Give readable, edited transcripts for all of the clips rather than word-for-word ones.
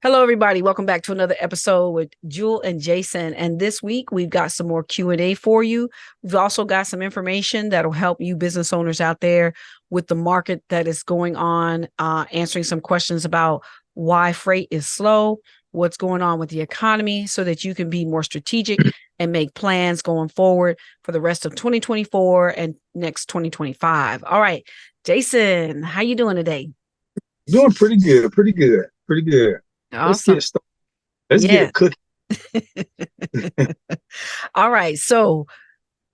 Hello, everybody. Welcome back to another episode with Jewel and Jason. And this week, we've got some more Q&A for you. We've also got some information that'll help you business owners out there with the market that is going on, answering some questions about why freight is slow, what's going on with the economy, so that you can be more strategic and make plans going forward for the rest of 2024 and next 2025. All right, Jason, how you doing today? Doing pretty good, pretty good, pretty good. Let's Awesome. get started. Let's get Yeah. it cooking. All right. So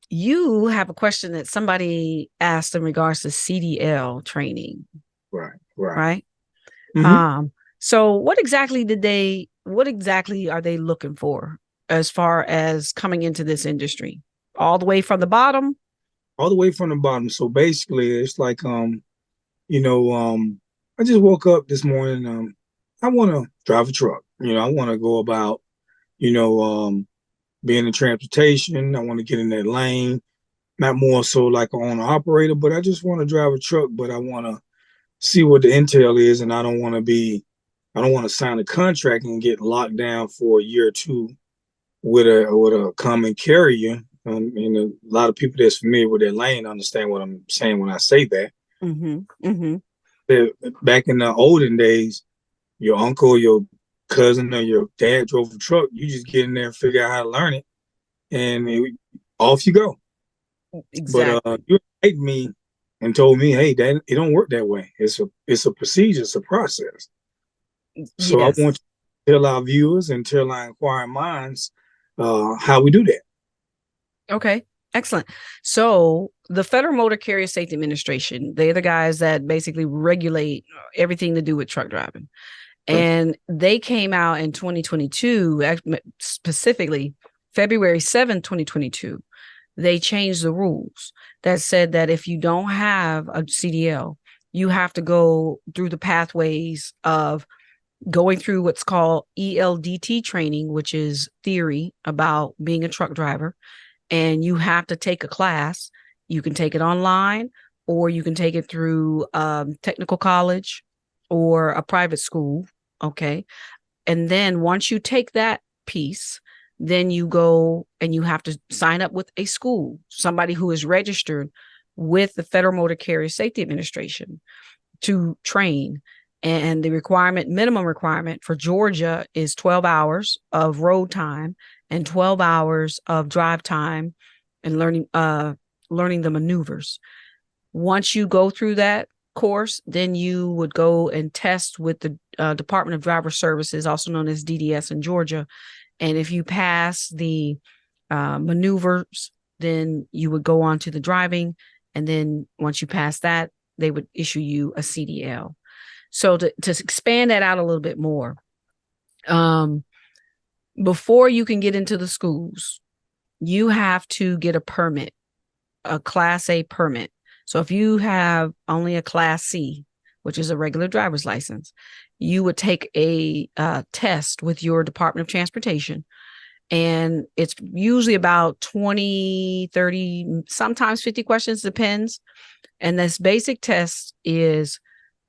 you have a question that somebody asked in regards to CDL training, Right, right. right? hmm Um, so what exactly are they looking for as far as coming into this industry? All the way from the bottom? All the way from the bottom. So basically, it's like you know, I just woke up this morning. I want to drive a truck. I want to go about, you know, being in transportation. I want to get in that lane. Not more so like an owner operator, but I just want to drive a truck. But I want to see what the intel is, and I don't want to sign a contract and get locked down for a year or two with a common carrier. A lot of people that's familiar with that lane understand what I'm saying when I say that. Mm-hmm. Mm-hmm. Back in the olden days, your uncle, your cousin, or your dad drove a truck. You just get in there and figure out how to learn it, and off you go. But Exactly. you enlightened me and told me, hey, that it don't work that way. It's a procedure, it's a process. So I Yes. want to tell our viewers and tell our inquiring minds how we do that. Okay. Excellent. So the Federal Motor Carrier Safety Administration, they're the guys that basically regulate everything to do with truck driving. Okay. And they came out in 2022, specifically February 7th, 2022. They changed the rules that said that if you don't have a CDL, you have to go through the pathways of going through what's called ELDT training, which is theory about being a truck driver. And you have to take a class. You can take it online, or you can take it through technical college or a private school. Okay. And then once you take that piece, then you go and you have to sign up with a school, somebody who is registered with the Federal Motor Carrier Safety Administration to train. And the minimum requirement for Georgia is 12 hours of road time and 12 hours of drive time and learning the maneuvers. Once you go through that course, then you would go and test with the Department of Driver Services, also known as DDS in Georgia. And if you pass the maneuvers, then you would go on to the driving. And then once you pass that, they would issue you a CDL. So to expand that out a little bit more, um, before you can get into the schools, you have to get a permit, a Class A permit. So if you have only a Class C, which is a regular driver's license, you would take a test with your Department of Transportation. And it's usually about 20, 30, sometimes 50 questions, depends. And this basic test is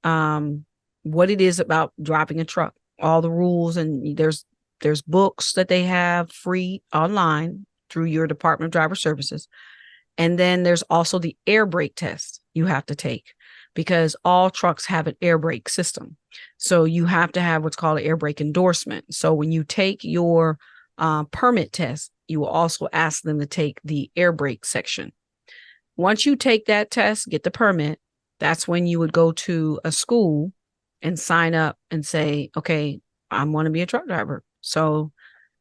um, what it is about driving a truck, all the rules, and there's books that they have free online through your Department of Driver Services. And then there's also the air brake test you have to take because all trucks have an air brake system. So you have to have what's called an air brake endorsement. So when you take your permit test, you will also ask them to take the air brake section. Once you take that test, get the permit, that's when you would go to a school and sign up and say, okay, I want to be a truck driver. So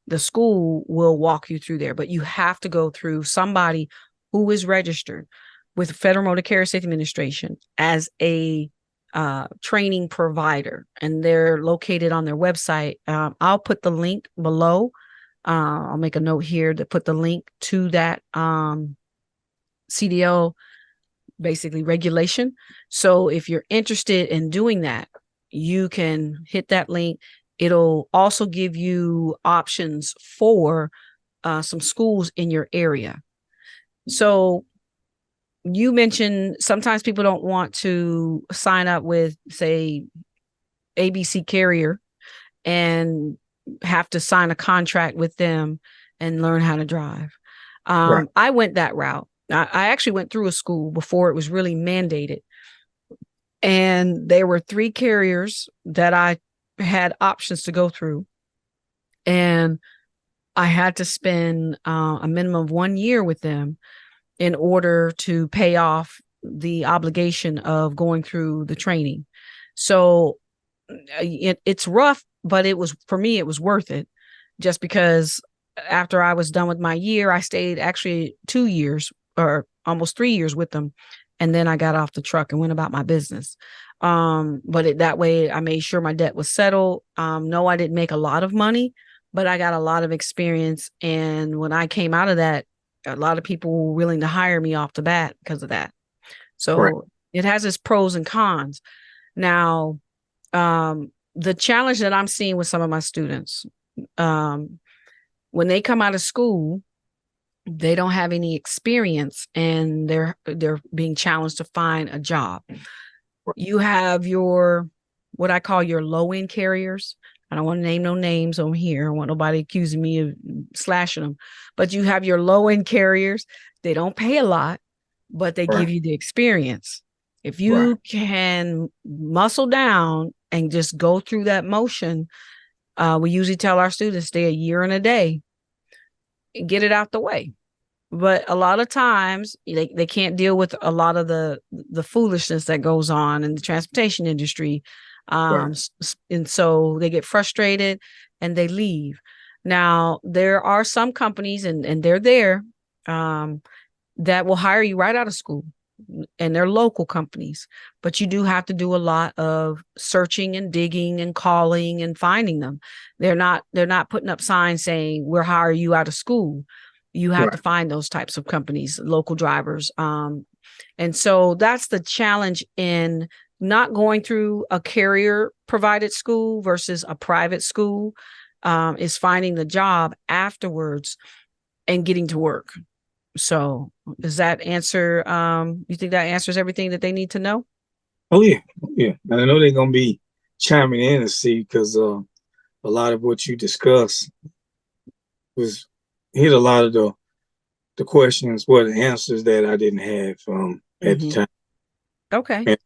the school will walk you through there, but you have to go through somebody who is registered with Federal Motor Carrier Safety Administration as a training provider, and they're located on their website. I'll put the link below. I'll make a note here to put the link to that CDL basically regulation. So if you're interested in doing that, you can hit that link. It'll also give you options for some schools in your area. So you mentioned sometimes people don't want to sign up with, say, ABC carrier and have to sign a contract with them and learn how to drive. Right. I went that route. I actually went through a school before it was really mandated. And there were 3 carriers that I had options to go through. And I had to spend a minimum of 1 year with them in order to pay off the obligation of going through the training. So it's rough, but for me, it was worth it, just because after I was done with my year, I stayed actually 2 years or almost 3 years with them. And then I got off the truck and went about my business. But that way I made sure my debt was settled. No, I didn't make a lot of money, but I got a lot of experience. And when I came out of that, a lot of people were willing to hire me off the bat because of that. Right. So it has its pros and cons. Now, the challenge that I'm seeing with some of my students, when they come out of school, they don't have any experience and they're being challenged to find a job. You have what I call your low end carriers. I don't want to name no names on here. I don't want nobody accusing me of slashing them. But you have your low end carriers. They don't pay a lot, but they give Right. you the experience. If Right. you can muscle down and just go through that motion, we usually tell our students stay a year and a day and get it out the way. But a lot of times they can't deal with a lot of the foolishness that goes on in the transportation industry. Right. And so they get frustrated and they leave. Now, there are some companies, and they're there, that will hire you right out of school, and they're local companies, but you do have to do a lot of searching and digging and calling and finding them. They're not putting up signs saying we'll hire you out of school. You have Right. to find those types of companies, local drivers. And so that's the challenge in not going through a carrier provided school versus a private school, is finding the job afterwards and getting to work. So does that answer, you think that answers everything that they need to know? Oh yeah. Yeah. And I know they're gonna be chiming in and see, because a lot of what you discussed was hit a lot of the questions, the answers that I didn't have at the time. Okay. And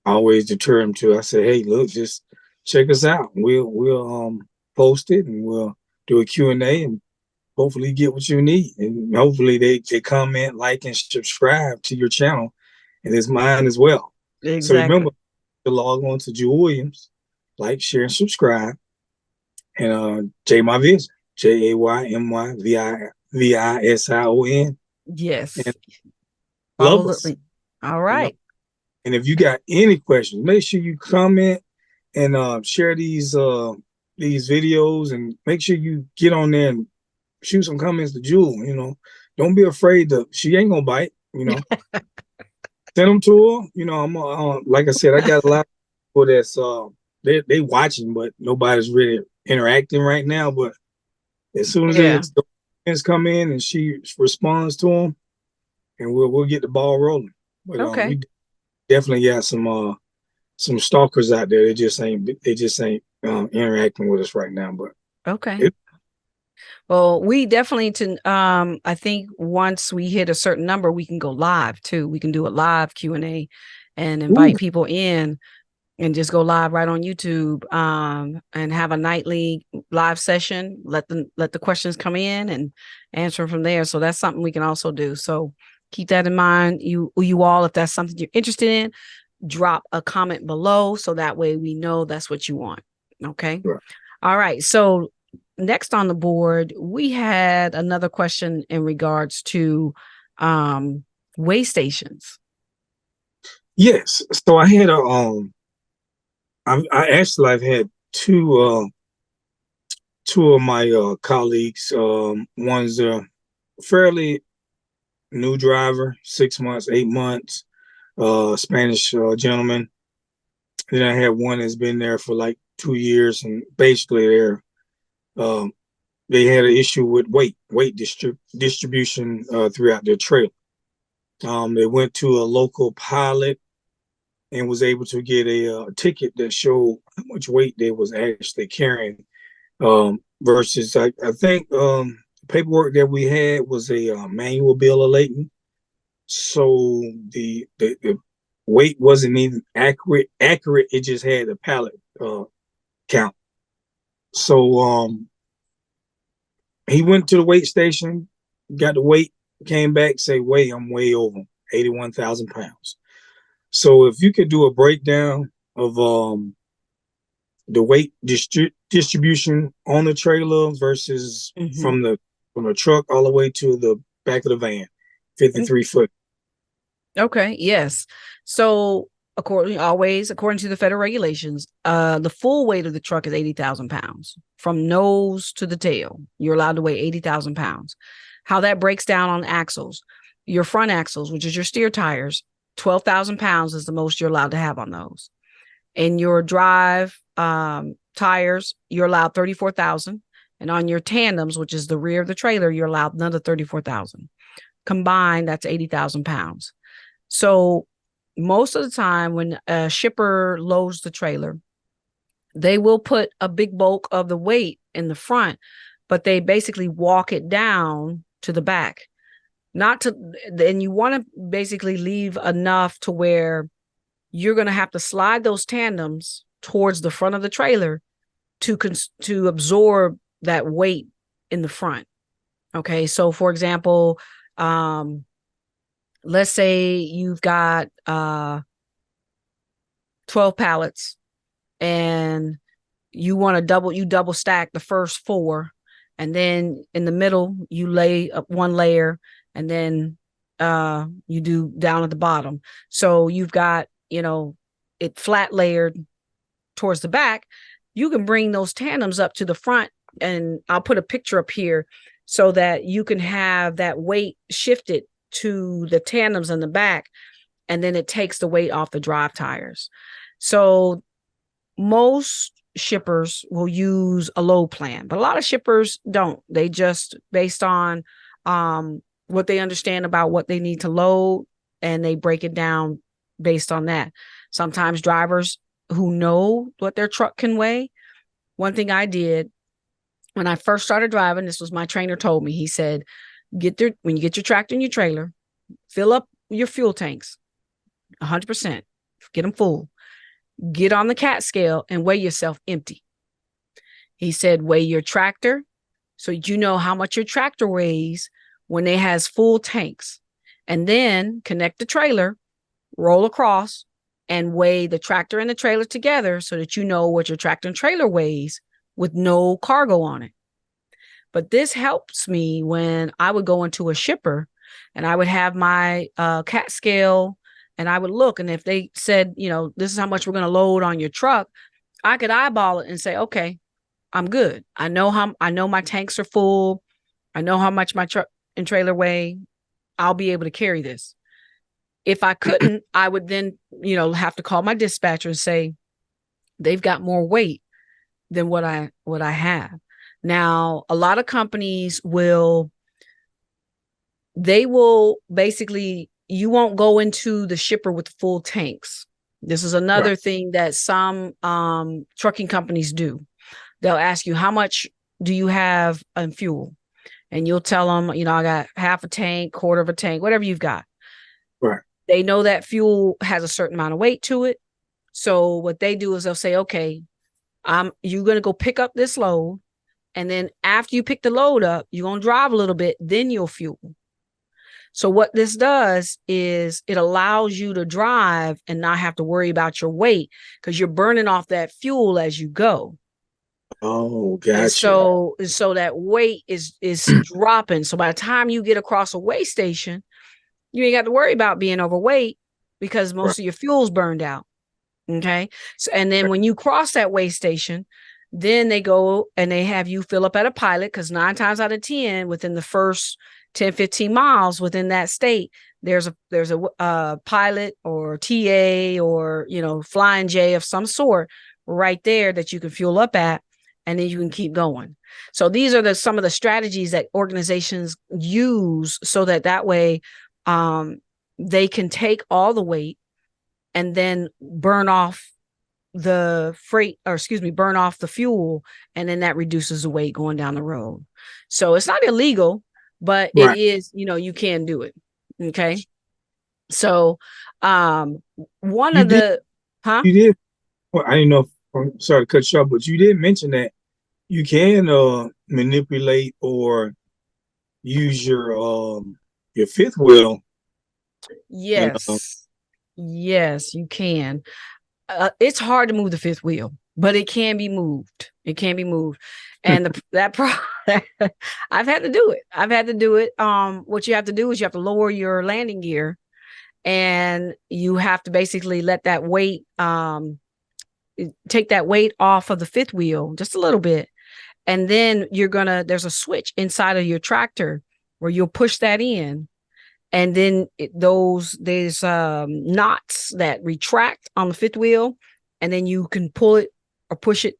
I always deter them to. I say, hey, look, just check us out. We'll post it, and we'll do a Q&A, and hopefully get what you need. And hopefully they comment, like, and subscribe to your channel, and it's mine as well. So Exactly. remember to log on to Jewel Williams, like, share, and subscribe, and Jay My Vision, JAYMYVISION, Yes. and love Follow us. the. All You know, right. and if you got any questions, make sure you comment and share these videos, and make sure you get on there and shoot some comments to Jewel. Don't be afraid to. She ain't gonna bite. Send them to her. I'm like I said, I got a lot of people that's they watching, but nobody's really interacting right now. But as soon as Yeah. those come in and she responds to them, and we'll get the ball rolling. But Okay. we definitely got some stalkers out there. They just ain't interacting with us right now. But Okay. it, Well, we definitely I think once we hit a certain number, we can go live too. We can do a live Q&A and ooh, invite people in and just go live right on YouTube, and have a nightly live session. Let the questions come in and answer from there. So that's something we can also do. So keep that in mind. You all, if that's something you're interested in, drop a comment below so that way we know that's what you want. Okay. right. All right. So next on the board, we had another question in regards to way stations. Yes. So I had I've had two of my colleagues. One's a fairly new driver, 6 months, 8 months, Spanish gentleman. Then I had one that's been there for like 2 years, and basically um, they had an issue with weight distribution throughout their trailer. They went to a local pilot, and was able to get a ticket that showed how much weight they was actually carrying. Versus, I think the paperwork that we had was a manual bill of lading, so the weight wasn't even accurate. Accurate, it just had a pallet count. So he went to the weight station, got the weight, came back, say, "Wait, I'm way over 81,000 pounds." So if you could do a breakdown of the weight distribution on the trailer versus Mm-hmm. from the truck all the way to the back of the van, 53 foot. Okay, yes. So according to the federal regulations, the full weight of the truck is 80,000 pounds from nose to the tail. You're allowed to weigh 80,000 pounds. How that breaks down on axles, your front axles, which is your steer tires, 12,000 pounds is the most you're allowed to have on those. And your drive tires, you're allowed 34,000. And on your tandems, which is the rear of the trailer, you're allowed another 34,000. Combined, that's 80,000 pounds. So most of the time when a shipper loads the trailer, they will put a big bulk of the weight in the front, but they basically walk it down to the back. Not to, and you want to basically leave enough to where you're going to have to slide those tandems towards the front of the trailer to absorb that weight in the front. Okay. So for example, let's say you've got 12 pallets and you double stack the first four, and then in the middle you lay up one layer, and then you do down at the bottom. So you've got, it flat layered towards the back. You can bring those tandems up to the front, and I'll put a picture up here so that you can have that weight shifted to the tandems in the back, and then it takes the weight off the drive tires. So most shippers will use a load plan, but a lot of shippers don't. They just based on what they understand about what they need to load, and they break it down based on that. Sometimes drivers who know what their truck can weigh. One thing I did when I first started driving, this was my trainer told me, he said, when you get your tractor and your trailer, fill up your fuel tanks 100%, get them full, get on the CAT scale and weigh yourself empty. He said, weigh your tractor so you know how much your tractor weighs when it has full tanks, and then connect the trailer, roll across, and weigh the tractor and the trailer together so that you know what your tractor and trailer weighs with no cargo on it. But this helps me when I would go into a shipper and I would have my CAT scale, and I would look. And if they said, this is how much we're going to load on your truck, I could eyeball it and say, okay, I'm good. I know my tanks are full. I know how much my truck and trailer weigh. I'll be able to carry this. If I couldn't, I would then, have to call my dispatcher and say, they've got more weight than what I have. Now, a lot of companies will basically, you won't go into the shipper with full tanks. This is another thing that some trucking companies do. They'll ask you, how much do you have in fuel? And you'll tell them, I got half a tank, quarter of a tank, whatever you've got. Right. They know that fuel has a certain amount of weight to it. So what they do is they'll say, okay, you're going to go pick up this load. And then after you pick the load up, you're going to drive a little bit, then you'll fuel. So what this does is it allows you to drive and not have to worry about your weight, because you're burning off that fuel as you go. Oh, gotcha. And so that weight is dropping. So by the time you get across a weigh station, you ain't got to worry about being overweight because most of your fuel's burned out. Okay. So, and then when you cross that weigh station, then they go and they have you fill up at a pilot, because 9 times out of 10 within the first 10, 15 miles within that state, there's a pilot or TA or, flying J of some sort right there that you can fuel up at, and then you can keep going. So these are some of the strategies that organizations use so that way they can take all the weight and then burn off burn off the fuel, and then that reduces the weight going down the road. So it's not illegal, but it Right. is, you can do it. Okay. So one You of did. the You did. Well, I didn't know. I'm sorry to cut you short, but you did mention that you can manipulate or use your fifth wheel. And Yes, you can. It's hard to move the fifth wheel, but it can be moved. It can be moved. And I've had to do it. What you have to do is you have to lower your landing gear, and you have to basically let that weight, take that weight off of the fifth wheel just a little bit. And then there's a switch inside of your tractor where you'll push that in. And then there's knots that retract on the fifth wheel, and then you can pull it or push it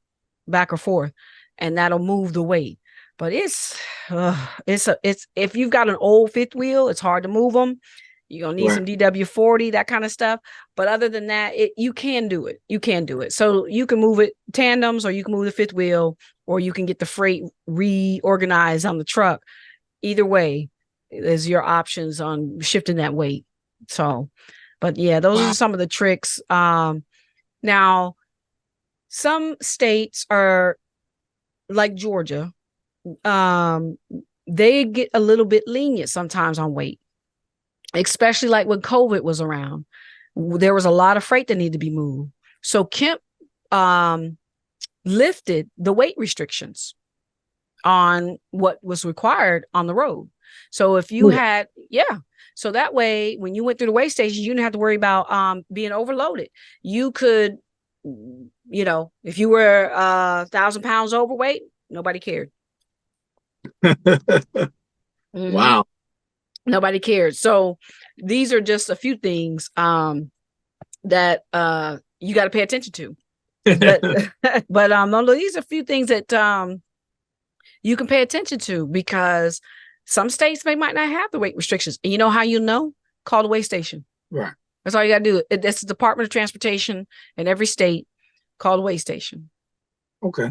back or forth, and that'll move the weight. But it's if you've got an old fifth wheel, it's hard to move them. You're gonna need some DW40, that kind of stuff. But other than that, you can do it. You can do it. So you can move it tandems, or you can move the fifth wheel, or you can get the freight reorganized on the truck. Either way is your options on shifting that weight. So, but yeah, those are some of the tricks. Now, some states are like Georgia. They get a little bit lenient sometimes on weight, especially like when COVID was around. There was a lot of freight that needed to be moved. So Kemp lifted the weight restrictions on what was required on the road. So if you so that way, when you went through the weigh station, you didn't have to worry about being overloaded. You could, if you were 1,000 pounds overweight, nobody cared. Wow. Nobody cared. So these are just a few things that you got to pay attention to. But no, these are a few things that you can pay attention to, because some states might not have the weight restrictions. And you know how you know? Call the weigh station. Right. That's all you got to do. It's the Department of Transportation in every state. Call the weigh station. Okay.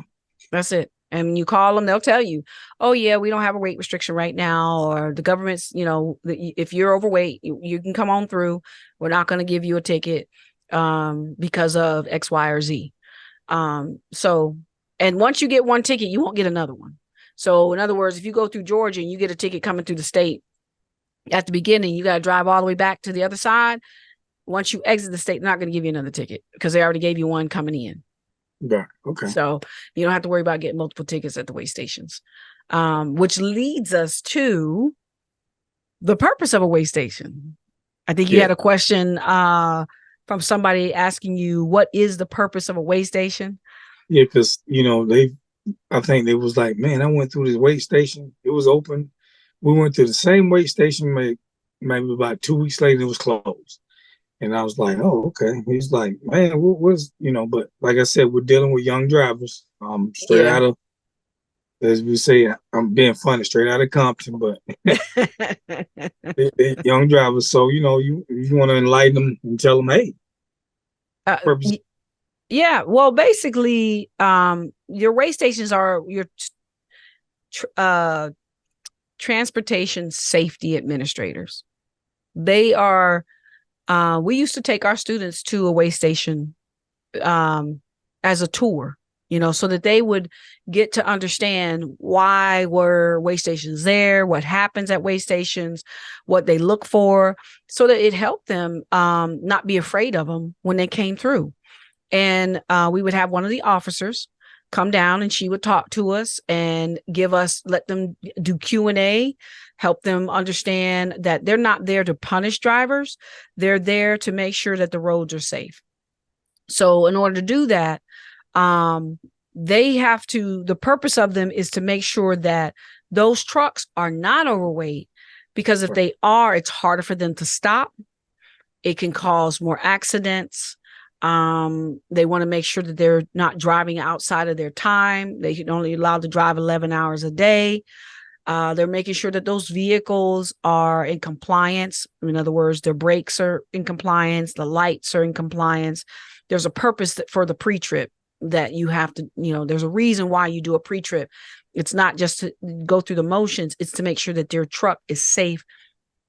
That's it. And you call them, they'll tell you, oh yeah, we don't have a weight restriction right now, or the government's, if you're overweight, you can come on through. We're not going to give you a ticket because of X, Y, or Z. So, and once you get one ticket, you won't get another one. So in other words, if you go through Georgia and you get a ticket coming through the state, at the beginning, you got to drive all the way back to the other side. Once you exit the state, they're not going to give you another ticket because they already gave you one coming in. Yeah. Okay. So you don't have to worry about getting multiple tickets at the weigh stations, which leads us to the purpose of a weigh station. I think you had a question from somebody asking you, what is the purpose of a weigh station? Yeah, because I think they was like, man, I went through this weigh station. It was open. We went to the same weigh station maybe about 2 weeks later, it was closed. And I was like, oh, okay. He's like, man, what was, but like I said, we're dealing with young drivers. Straight out of, as we say, I'm being funny, straight out of Compton, but they're young drivers. So, you want to enlighten them and tell them, hey, yeah, well, basically, your weigh stations are your transportation safety administrators. They are, we used to take our students to a weigh station as a tour, so that they would get to understand why were weigh stations there, what happens at weigh stations, what they look for, so that it helped them not be afraid of them when they came through. And we would have one of the officers come down, and she would talk to us and let them do Q&A, help them understand that they're not there to punish drivers. They're there to make sure that the roads are safe. So in order to do that, the purpose of them is to make sure that those trucks are not overweight, because if they are, it's harder for them to stop. It can cause more accidents. They want to make sure that they're not driving outside of their time. They can only allowed to drive 11 hours a day. They're making sure that those vehicles are in compliance. In other words, their brakes are in compliance, the lights are in compliance. There's a purpose for the pre-trip that you have to, there's a reason why you do a pre-trip. It's not just to go through the motions. It's to make sure that their truck is safe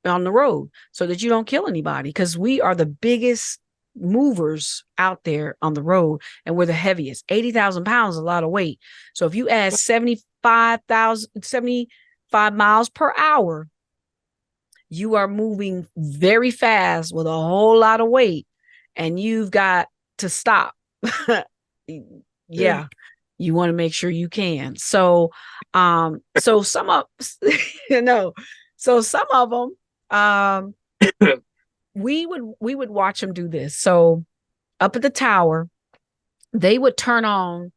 on the road so that you don't kill anybody, because we are the biggest movers out there on the road, and we're the heaviest. 80,000 pounds is a lot of weight. So if you add 75 miles per hour, you are moving very fast with a whole lot of weight, and you've got to stop. Yeah. You want to make sure you can. So so some of some of them we would watch them do this. So up at the tower, they would turn on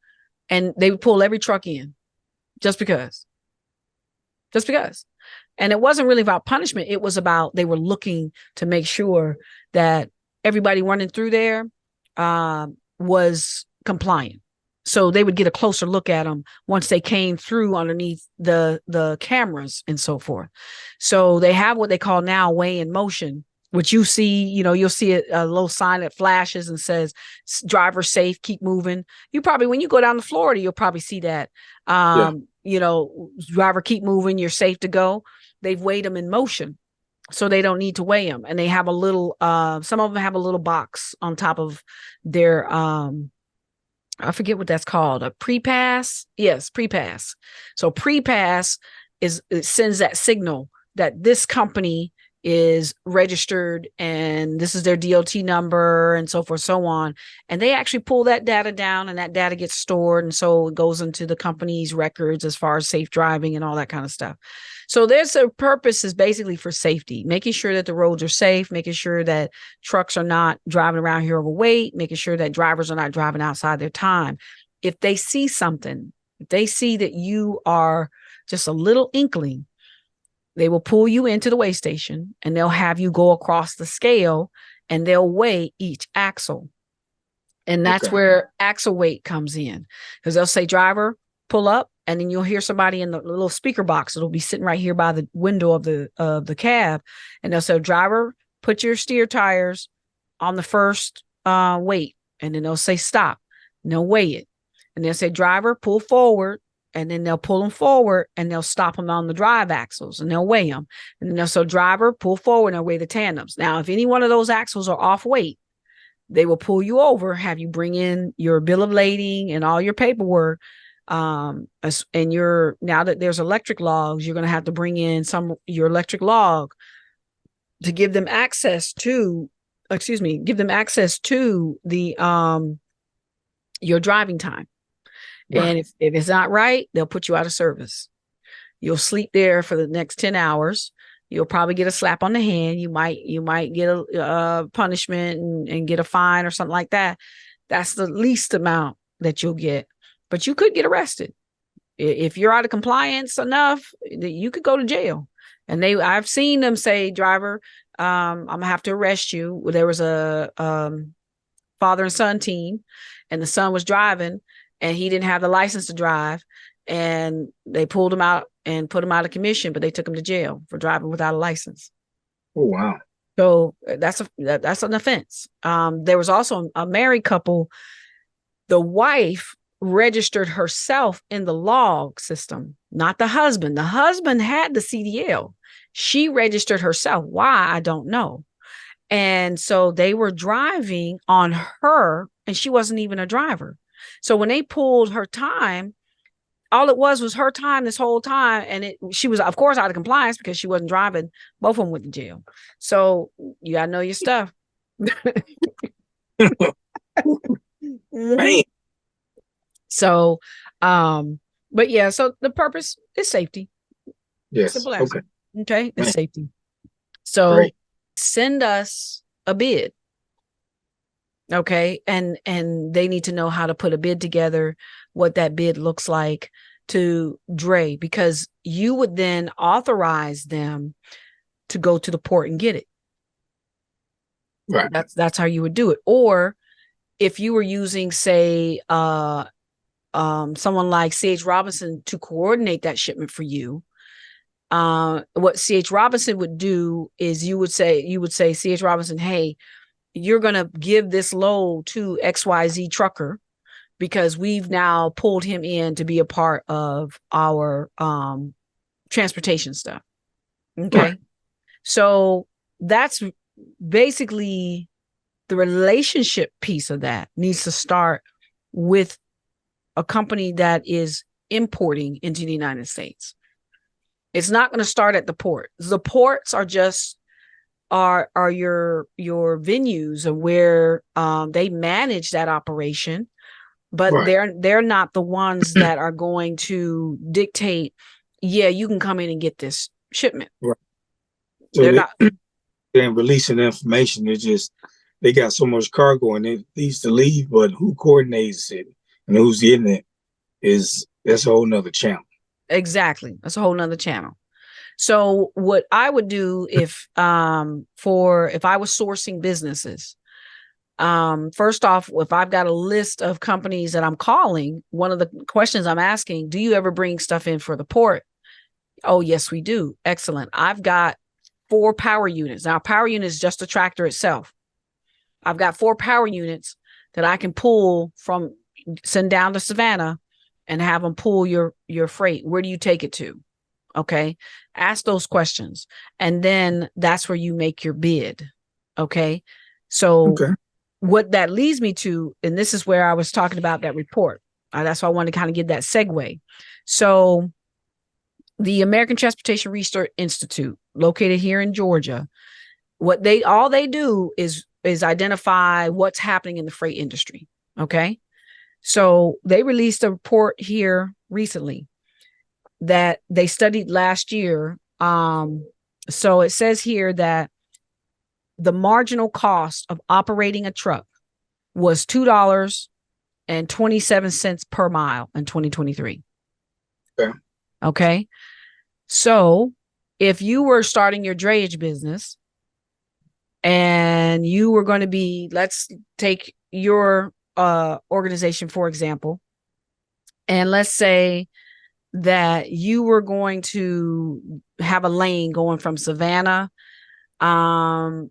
and they would pull every truck in just because. And it wasn't really about punishment. It was about, they were looking to make sure that everybody running through there was compliant. So they would get a closer look at them once they came through underneath the cameras and so forth. So they have what they call now weigh in motion, which you see, you'll see a little sign that flashes and says, driver safe, keep moving. You probably, when you go down to Florida, you'll probably see that, driver, keep moving, you're safe to go. They've weighed them in motion, so they don't need to weigh them. And they have a little, some of them have a little box on top of their, I forget what that's called, a pre-pass. Yes, pre-pass. So pre-pass it sends that signal that this company is registered and this is their DOT number and so forth, so on. And they actually pull that data down, and that data gets stored. And so it goes into the company's records as far as safe driving and all that kind of stuff. So there's a purpose is basically for safety, making sure that the roads are safe, making sure that trucks are not driving around here overweight, making sure that drivers are not driving outside their time. If they see something, if they see that you are just a little inkling, they will pull you into the weigh station and they'll have you go across the scale and they'll weigh each axle. And that's where axle weight comes in, because they'll say, driver, pull up. And then you'll hear somebody in the little speaker box. It'll be sitting right here by the window of the cab. And they'll say, driver, put your steer tires on the first weight. And then they'll say, stop. And they'll weigh it. And they'll say, driver, pull forward. And then they'll pull them forward and they'll stop them on the drive axles and they'll weigh them. And then they'll say, driver, pull forward, and they'll weigh the tandems. Now, if any one of those axles are off weight, they will pull you over, have you bring in your bill of lading and all your paperwork. And now that there's electric logs, you're going to have to bring in your electric log to give them access to the your driving time. Right. And if it's not right, they'll put you out of service. You'll sleep there for the next 10 hours. You'll probably get a slap on the hand. You might get a punishment and get a fine or something like that. That's the least amount that you'll get. But you could get arrested. If you're out of compliance enough, you could go to jail. And I've seen them say, driver, I'm gonna have to arrest you. There was a father and son team, and the son was driving and he didn't have the license to drive. And they pulled him out and put him out of commission, but they took him to jail for driving without a license. Oh, wow. So that's an offense. There was also a married couple. The wife registered herself in the log system, not the husband. The husband had the CDL. She registered herself. Why? I don't know. And so they were driving on her, and she wasn't even a driver. So when they pulled her time, all it was her time this whole time. And she was, of course, out of compliance because she wasn't driving. Both of them went to jail. So you got to know your stuff. Man. So, but yeah, so the purpose is safety. Yes. Simple as. Okay. Okay. It's safety. So Great. Send us a bid. Okay. And they need to know how to put a bid together, what that bid looks like to Dre, because you would then authorize them to go to the port and get it. Right. That's how you would do it. Or if you were using, say, someone like Sage Robinson to coordinate that shipment for you, What C.H. Robinson would do is you would say, C.H. Robinson, hey, you're going to give this load to XYZ trucker because we've now pulled him in to be a part of our transportation stuff. Okay. Right. So that's basically the relationship piece of that needs to start with a company that is importing into the United States. It's not going to start at the port. The ports are just are your venues of where they manage that operation, but Right. they're not the ones that are going to dictate, yeah, you can come in and get this shipment. Right. So They're not. they're releasing information. It's just they got so much cargo and it needs to leave, but who coordinates it and who's in it that's a whole nother channel. Exactly. That's a whole nother channel. So what I would do if I was sourcing businesses, first off, if I've got a list of companies that I'm calling, one of the questions I'm asking, do you ever bring stuff in for the port? Oh, yes, we do. Excellent. I've got 4 power units. Now, a power unit is just a tractor itself. I've got 4 power units that I can send down to Savannah and have them pull your freight. Where do you take it to? Okay. Ask those questions. And then that's where you make your bid. Okay. So what that leads me to, and this is where I was talking about that report. That's why I wanted to kind of give that segue. So the American Transportation Research Institute, located here in Georgia, all they do is identify what's happening in the freight industry. Okay. So they released a report here recently that they studied last year. So it says here that the marginal cost of operating a truck was $2.27 per mile in 2023. Okay. Okay. So if you were starting your drayage business and you were going to be, let's take your organization, for example, and let's say that you were going to have a lane going from Savannah to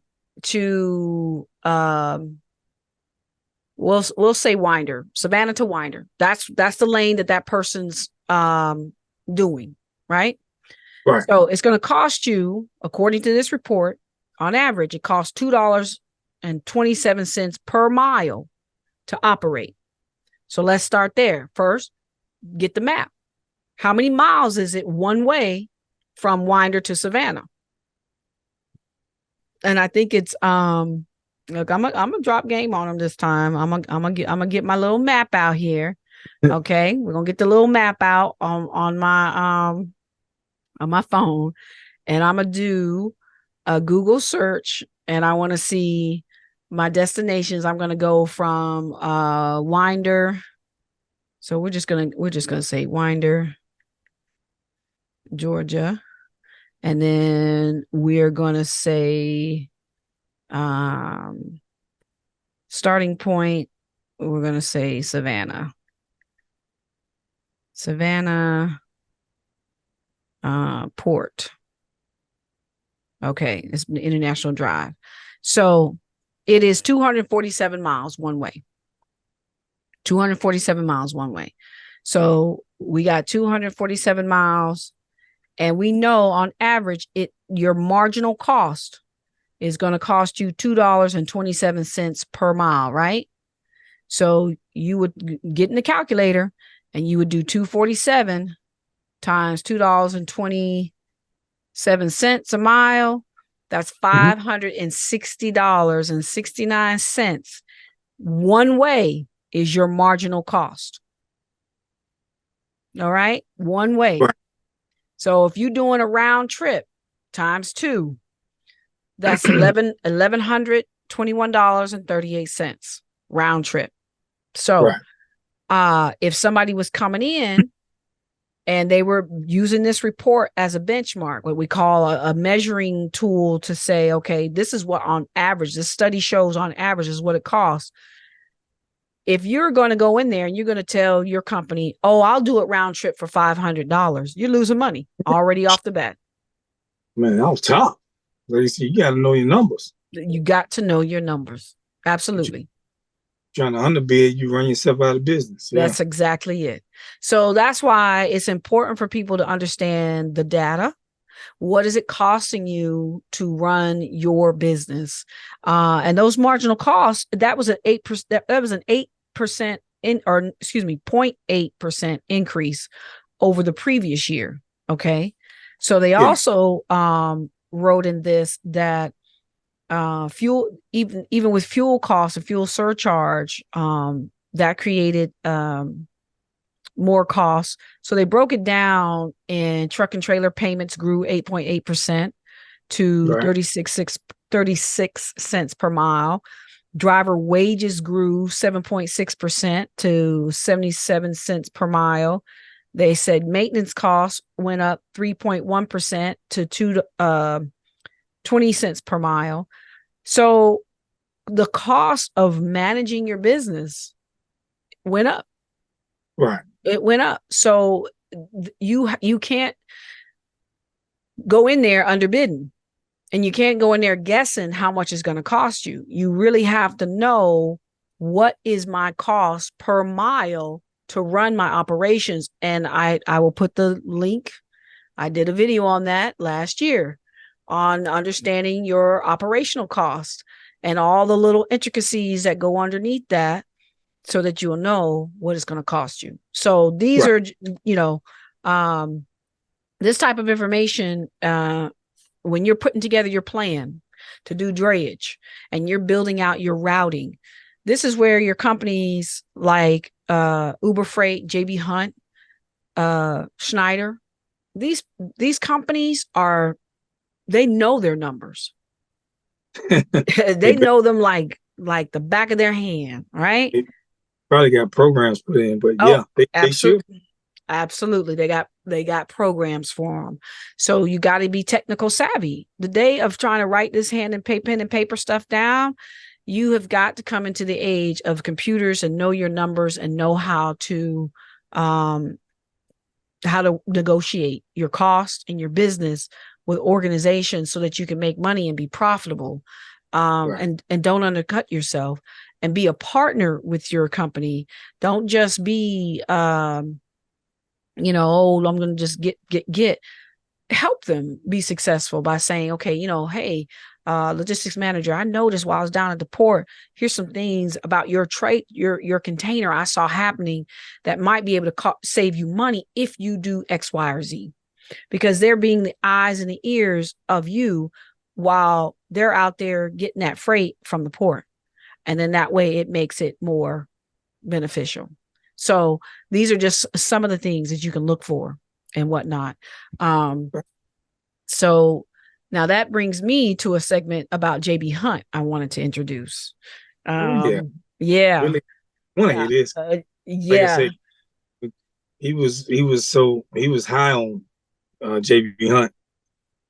we'll say Winder, Savannah to Winder. That's the lane that person's doing, right? Right. So it's going to cost you, according to this report, on average, it costs $2.27 per mile to operate. So let's start there. First, get the map. How many miles is it one way from Winder to Savannah? And I think it's look, I'm gonna drop game on them this time. I'm gonna get my little map out here. Okay, we're gonna get the little map out on my phone, and I'm gonna do a Google search, and I want to see my destinations. I'm gonna go from Winder. So we're just gonna say Winder, Georgia, and then we're gonna say starting point. We're gonna say Savannah port. Okay, it's an international drive. So it is 247 miles one way. 247 miles one way. So we got 247 miles, and we know on average your marginal cost is going to cost you $2.27 per mile, right? So you would get in the calculator and you would do 247 times $2.27 a mile. That's $560.69. One way is your marginal cost. All right. One way. Right. So if you're doing a round trip times 2, that's $1,121.38 round trip. So if somebody was coming in and they were using this report as a benchmark, what we call a measuring tool to say, okay, this is what on average, this study shows on average is what it costs. If you're going to go in there and you're going to tell your company, oh, I'll do it round trip for $500, you're losing money already off the bat. Man, I was top. Like you said, you got to know your numbers. You got to know your numbers. Absolutely. Trying to underbid, you run yourself out of business. Yeah. That's exactly it. So that's why it's important for people to understand the data. What is it costing you to run your business? And those marginal costs, that was an 8%, that was an 8% in, or excuse me, 0.8% increase over the previous year. Okay. So they also wrote in this that fuel, even with fuel costs and fuel surcharge, that created more costs. So they broke it down, and truck and trailer payments grew 8.8% to 36 cents per mile. Driver wages grew 7.6% to 77 cents per mile. They said maintenance costs went up 3.1% to 20 cents per mile. So the cost of managing your business went up. Right. It went up. So you can't go in there underbidding, and you can't go in there guessing how much it's going to cost you. You really have to know, what is my cost per mile to run my operations. And I will put the link. I did a video on that last year on understanding your operational cost and all the little intricacies that go underneath that, so that you'll know what it's going to cost you. So these are, this type of information, when you're putting together your plan to do drayage and you're building out your routing, this is where your companies like Uber Freight, JB Hunt, Schneider, these companies they know their numbers. They know them like the back of their hand, right? They probably got programs put in, but they should. Absolutely. They got programs for them. So you got to be technical savvy. The day of trying to write this pen and paper stuff down, you have got to come into the age of computers and know your numbers and know how to negotiate your cost and your business with organizations, so that you can make money and be profitable, and don't undercut yourself, and be a partner with your company. Don't just be, I'm going to just get. Help them be successful by saying, okay, hey, logistics manager, I noticed while I was down at the port, here's some things about your your container I saw happening that might be able to save you money if you do X, Y, or Z. Because they're being the eyes and the ears of you while they're out there getting that freight from the port. And then that way it makes it more beneficial. So these are just some of the things that you can look for and whatnot. So now that brings me to a segment about JB Hunt I wanted to introduce. Yeah. Really want to hear this. Like I said, he was high on JB Hunt.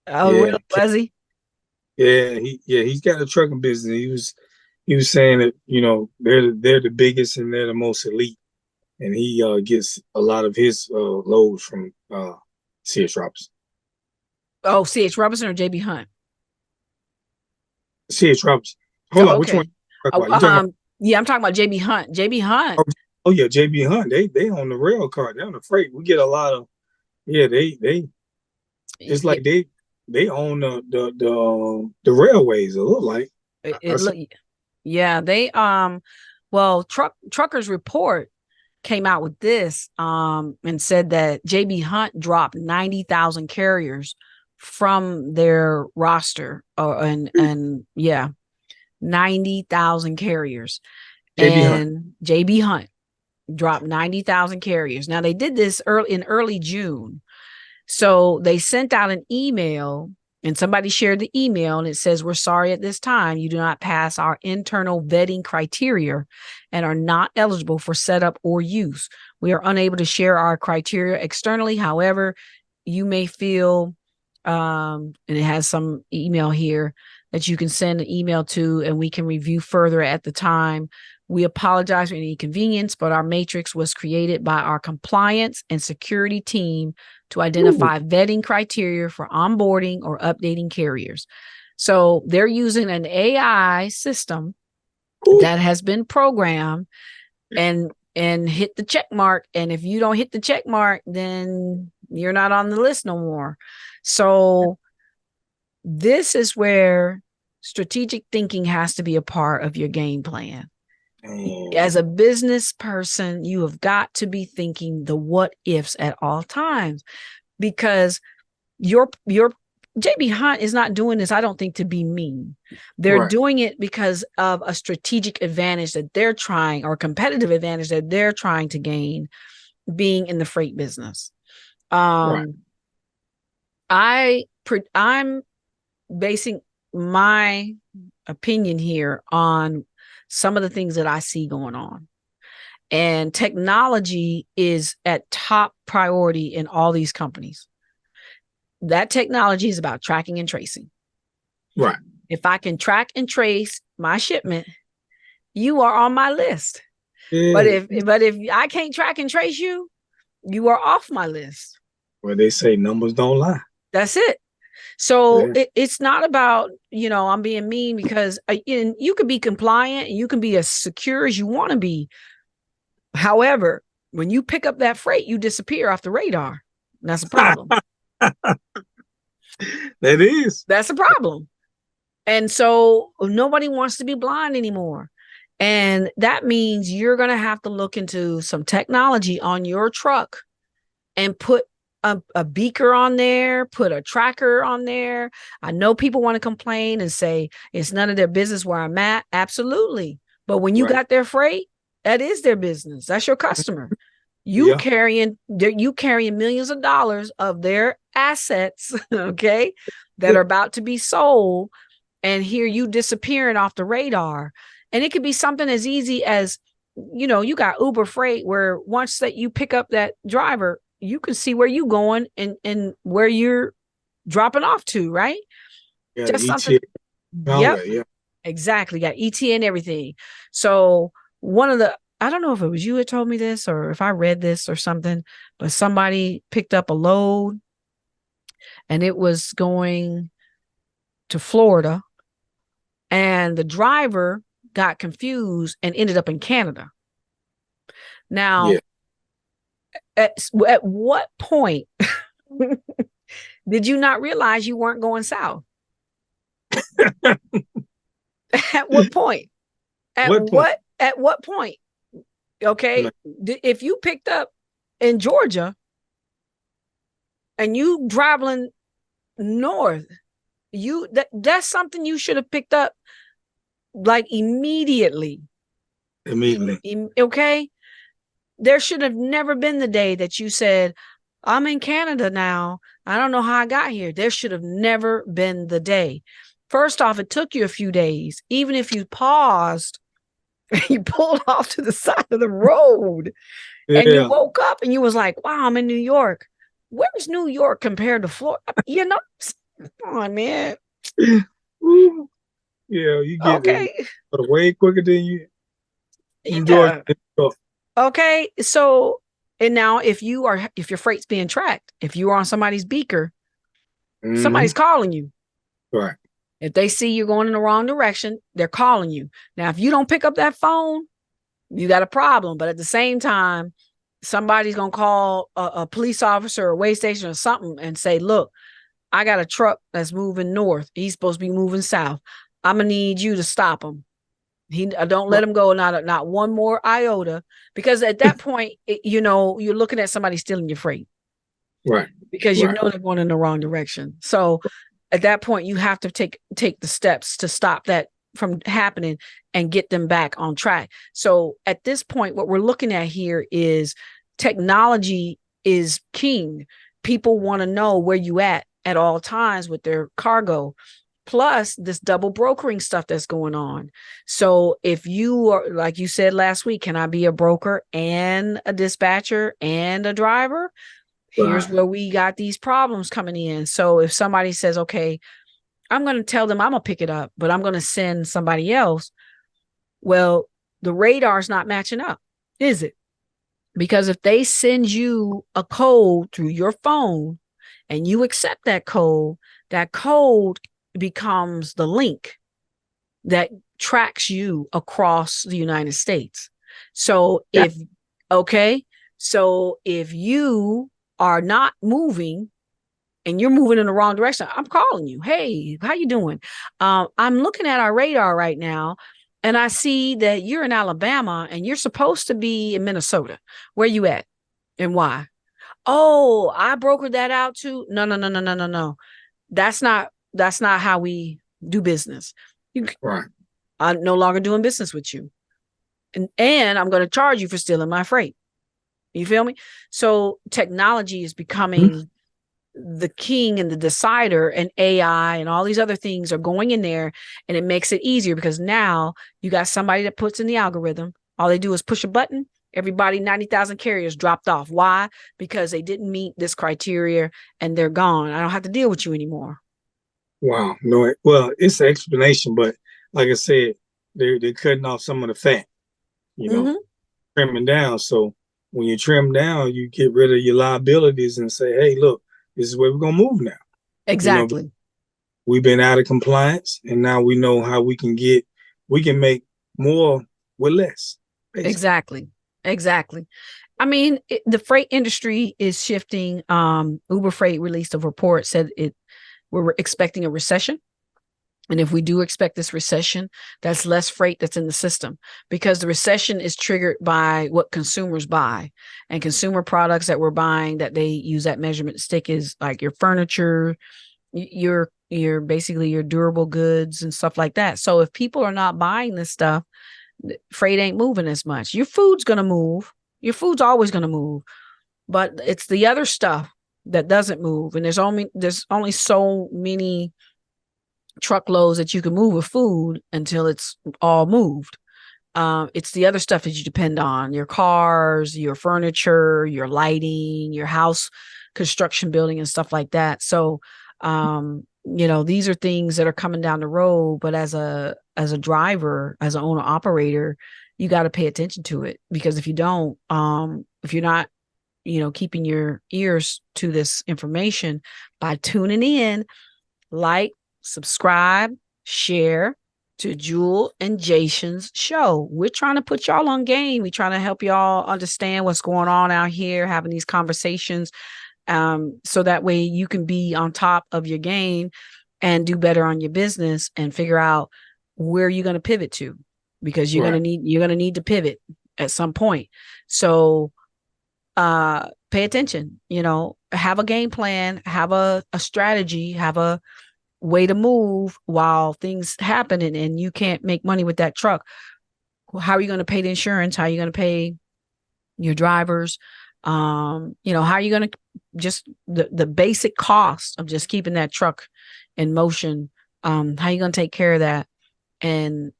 Oh, really? Was he? Yeah, he's got a trucking business. He was saying that, they're the biggest and they're the most elite, and he gets a lot of his loads from C.H. Robinson. Oh, C.H. Robinson or JB Hunt? C.H. Robinson. Hold on, which one? Yeah, I'm talking about JB Hunt. JB Hunt. Oh yeah, JB Hunt. They on the rail car, they on the freight. We get a lot of. Yeah, they. It's like they own the railways. It look like. They well, Truckers Report came out with this and said that JB Hunt dropped 90,000 carriers from their roster, and 90,000 carriers. JB Hunt dropped 90,000 carriers. Now they did this in early June. So they sent out an email, and somebody shared the email, and it says, "We're sorry at this time you do not pass our internal vetting criteria and are not eligible for setup or use. We are unable to share our criteria externally. However, you may feel," and it has some email here that you can send an email to, and we can review further at the time. We apologize for any inconvenience, but our matrix was created by our compliance and security team to identify vetting criteria for onboarding or updating carriers. So they're using an AI system that has been programmed and hit the check mark. And if you don't hit the check mark, then you're not on the list no more. So this is where strategic thinking has to be a part of your game plan. As a business person, you have got to be thinking the what ifs at all times, because your JB Hunt is not doing this, I don't think, to be mean. They're doing it because of a strategic advantage that they're trying, or competitive advantage that they're trying to gain, being in the freight business. I'm basing my opinion here on some of the things that I see going on. And technology is at top priority in all these companies. That technology is about tracking and tracing. Right. If I can track and trace my shipment, you are on my list. Yeah. But if I can't track and trace you, you are off my list. Well, they say numbers don't lie. That's it. So it's not about, I'm being mean, because you can be compliant and you can be as secure as you want to be. However, when you pick up that freight, you disappear off the radar. That's a problem. That's a problem. And so nobody wants to be blind anymore. And that means you're going to have to look into some technology on your truck and put a beaker on there, put a tracker on there. I know people want to complain and say it's none of their business where I'm at. Absolutely. But when you got their freight, that is their business. That's your customer. You carrying millions of dollars of their assets, okay, that are about to be sold, and here you disappearing off the radar. And it could be something as easy as, you got Uber Freight, where once that you pick up that driver, you can see where you going and where you're dropping off to, right? Yeah, just something. Yep. Exactly. Got ETA and everything. So I don't know if it was you that told me this or if I read this or something, but somebody picked up a load and it was going to Florida, and the driver got confused and ended up in Canada. Now, at what point did you not realize you weren't going south? At what point? At what point? Okay. If you picked up in Georgia and you traveling north, that's something you should have picked up like immediately. Okay. There should have never been the day that you said, I'm in Canada now. I don't know how I got here. There should have never been the day. First off, it took you a few days. Even if you paused, you pulled off to the side of the road and you woke up and you was like, wow, I'm in New York. Where's New York compared to Florida? Come on, man. You get it way quicker than you enjoy. Okay. So, and now if your freight's being tracked, if you are on somebody's beaker, somebody's calling you. Right. If they see you're going in the wrong direction, they're calling you. Now, if you don't pick up that phone, you got a problem. But at the same time, somebody's going to call a police officer or way station or something and say, look, I got a truck that's moving north. He's supposed to be moving south. I'm going to need you to stop him. Don't let him go, not one more iota, because at that point, you're looking at somebody stealing your freight. Right. Because they're going in the wrong direction. So at that point, you have to take the steps to stop that from happening and get them back on track. So at this point, what we're looking at here is technology is king. People want to know where you at all times with their cargo. Plus this double brokering stuff that's going on. So if you are, like you said last week, can I be a broker and a dispatcher and a driver? Here's where we got these problems coming in. So if somebody says, okay, I'm going to tell them I'm going to pick it up, but I'm going to send somebody else. Well, The radar's not matching up, is it? Because if they send you a code through your phone and you accept that code becomes the link that tracks you across the United States. So if you are not moving and you're moving in the wrong direction, I'm calling you. Hey, how you doing? I'm looking at our radar right now, and I see that you're in Alabama and you're supposed to be in Minnesota. Where you at and why? Oh, I brokered that out too. No. That's not how we do business. Right. I'm no longer doing business with you. And I'm going to charge you for stealing my freight. You feel me? So technology is becoming the king and the decider, and AI and all these other things are going in there, and it makes it easier because now you got somebody that puts in the algorithm. All they do is push a button. Everybody, 90,000 carriers dropped off. Why? Because they didn't meet this criteria and they're gone. I don't have to deal with you anymore. Wow. No, well, it's an explanation, but like I said, they're cutting off some of the fat, trimming down. So when you trim down, you get rid of your liabilities and say, hey, look, this is where we're gonna move now. Exactly. We've been out of compliance, and now we know how we can make more with less. Basically. Exactly. I mean, the freight industry is shifting. Uber Freight released a report, said we're expecting a recession. And if we do expect this recession, that's less freight that's in the system, because the recession is triggered by what consumers buy, and consumer products that we're buying that they use that measurement stick is like your furniture, your basically your durable goods and stuff like that. So if people are not buying this stuff, freight ain't moving as much. Your food's going to move. Your food's always going to move, but it's the other stuff that doesn't move. And there's only so many truckloads that you can move of food until it's all moved. It's the other stuff that you depend on: your cars, your furniture, your lighting, your house construction building and stuff like that. So, these are things that are coming down the road, but as a driver, as an owner operator, you got to pay attention to it, because if you don't, if you're not, keeping your ears to this information by tuning in, like, subscribe, share to Jewel and Jason's show. We're trying to put y'all on game. We're trying to help y'all understand what's going on out here, having these conversations, so that way you can be on top of your game and do better on your business and figure out where you're going to pivot to, because you're going to need to pivot at some point. So pay attention, have a game plan, have a strategy, have a way to move while things happen, and you can't make money with that truck. How are you going to pay the insurance? How are you going to pay your drivers? How are you going to just the basic cost of just keeping that truck in motion? How are you going to take care of that and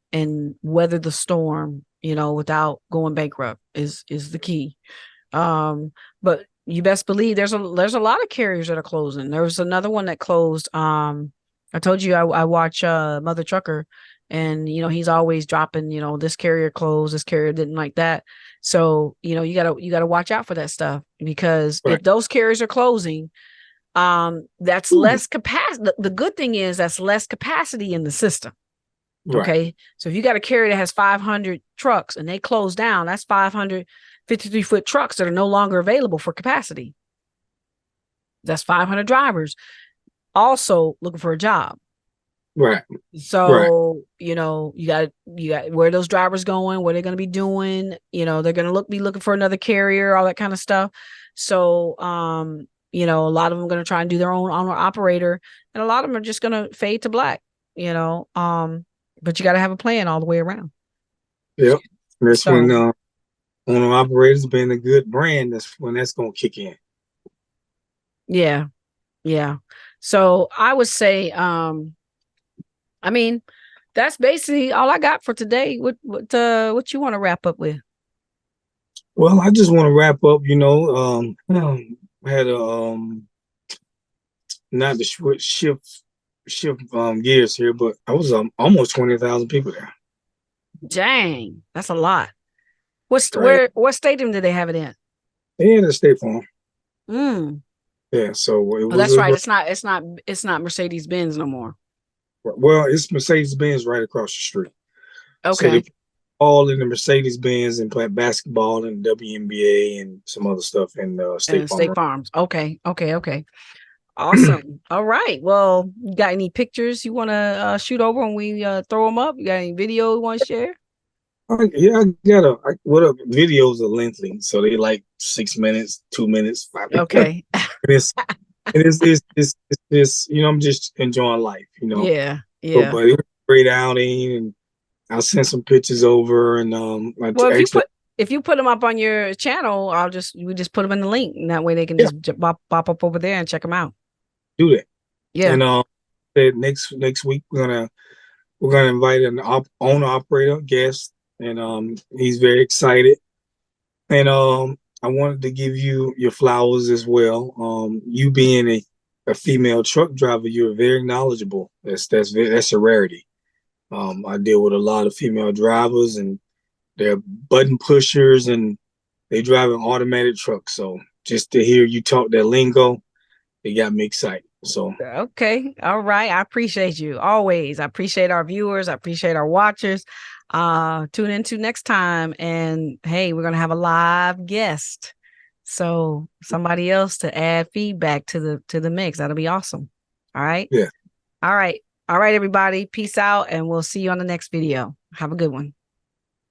weather the storm, without going bankrupt is the key. But you best believe there's a lot of carriers that are closing. There was another one that closed. I told you I watch Mother Trucker, and he's always dropping, this carrier closed, this carrier didn't like that. So you gotta watch out for that stuff, because if those carriers are closing, that's less capacity. The good thing is that's less capacity in the system. Okay, so if you got a carrier that has 500 trucks and they close down, that's 500 53-foot trucks that are no longer available for capacity. That's 500 drivers also looking for a job. Right. So, you got where those drivers going, what they're going to be doing, they're going to be looking for another carrier, all that kind of stuff. So, a lot of them are going to try and do their own owner operator, and a lot of them are just going to fade to black, but you got to have a plan all the way around. Yep. That's when owner operators being a good brand, that's when that's going to kick in. Yeah. Yeah. So I would say, that's basically all I got for today. What you want to wrap up with? Well, I just want to wrap up, I had not to shift gears here, but I was almost 20,000 people there. Dang, that's a lot. Right. What stadium did they have it in? They had a State Farm. Mm. Yeah, so it Oh, was that's a right. It's not Mercedes Benz no more. well, it's Mercedes Benz right across the street. So they Okay. all in the Mercedes Benz and play basketball and WNBA and some other stuff in State And State Farm. Farms. Okay. Okay. Okay. Awesome. All right. Well, you got any pictures you want to shoot over when we throw them up? You got any video you want to share? Yeah, I got what up? Videos are lengthy, so they like 6 minutes, 2 minutes, 5 minutes. Okay. it's, it's I'm just enjoying life. Yeah. So, Yeah. but it was a great outing, and I'll send some pictures over, and Well, actually, if you put them up on your channel, we just put them in the link, and that way they can yeah, just bop up over there and check them out. do that. Yeah. And next week we're gonna invite an owner operator guest, and he's very excited. And I wanted to give you your flowers as well. You being a female truck driver, you're very knowledgeable. That's a rarity. I deal with a lot of female drivers, and they're button pushers, and they drive an automatic truck. So just to hear you talk that lingo, it got me excited. So Okay. All right. I appreciate you always. I appreciate our viewers. I appreciate our watchers. Tune into next time. And hey, we're gonna have a live guest. So somebody else to add feedback to the mix. That'll be awesome. All right. yeah. All right. All right, everybody. Peace out, and we'll see you on the next video. Have a good one.